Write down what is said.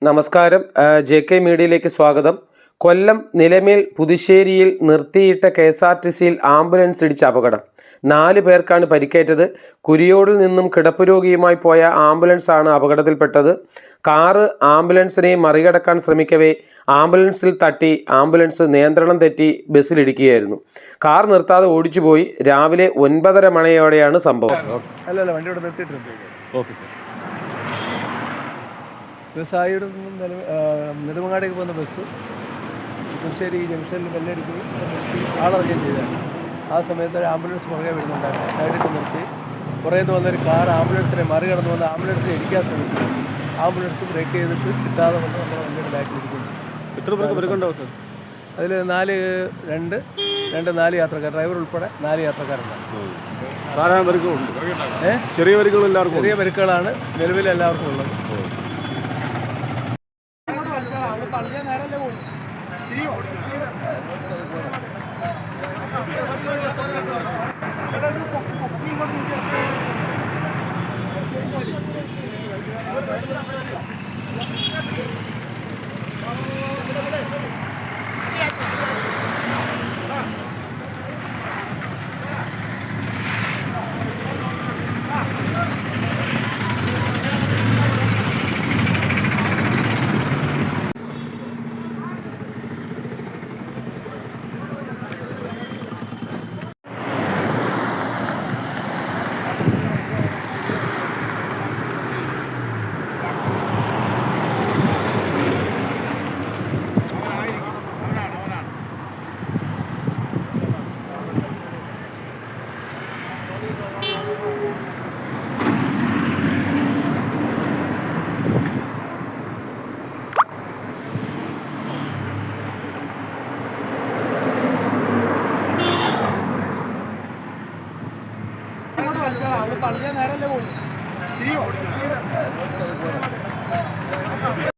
നമസ്കാരം. JK മീഡിയയിലേക്ക് സ്വാഗതം. കൊല്ലം നിലമേൽ പുതുശ്ശേരിയിൽ നിർത്തിയിട്ട KSRTCയിൽ ആംബുലൻസ് ഇടിച്ച അപകടം. 4 പേർക്കാണ് പരിക്കേറ്റത്. കുരിയോടിൽ നിന്നും കിടപ്പ് രോഗിയുമായി പോയ ആംബുലൻസാണ് അപകടത്തിൽപ്പെട്ടത്. കാറ് ആംബുലൻസിനെ മറികടക്കാൻ ശ്രമിക്കവേ ആംബുലൻസിൽ തട്ടി ആംബുലൻസ് നിയന്ത്രണം തെറ്റി ബസ്സിലിടിക്കുകയായിരുന്നു. കാർ നിർത്താതെ ഓടിച്ചുപോയി. രാവിലെ 9:30 മണിയോടെയാണ് സംഭവം. വ്യവസായിയുടെ നെടുമങ്ങാടേക്ക് പോകുന്ന ബസ് പുതുശ്ശേരി ജംഗ്ഷനിൽ ബെല്ലടിക്കുകയും ആളിറങ്ങുകയും ചെയ്തതാണ്. ആ സമയത്ത് ഒരു ആംബുലൻസ് പുറകെ വരുന്നുണ്ടായിരുന്നു. സൈഡിട്ട് നിർത്തി പുറകെ വന്നൊരു കാർ ആംബുലൻസിനെ മറികടന്ന് വന്ന് ആംബുലൻസിനെ ഇടിക്കാൻ ശ്രമിച്ചു. ആംബുലൻസ് ബ്രേക്ക് ചെയ്തിട്ട് കിട്ടാതെ വന്ന് നമ്മുടെ വണ്ടിയുടെ ബാക്കിലിരിക്കുന്നു. എത്ര പേർക്ക് പരിക്കുണ്ടാവും സാർ? അതിൽ 4 യാത്രക്കാർ, ഡ്രൈവർ ഉൾപ്പെടെ 4 യാത്രക്കാരുണ്ടാവും. ചെറിയ പരിക്കുകളാണ് നിലവിൽ എല്ലാവർക്കും ഉള്ളത്. നേരല്ലേ പോകും.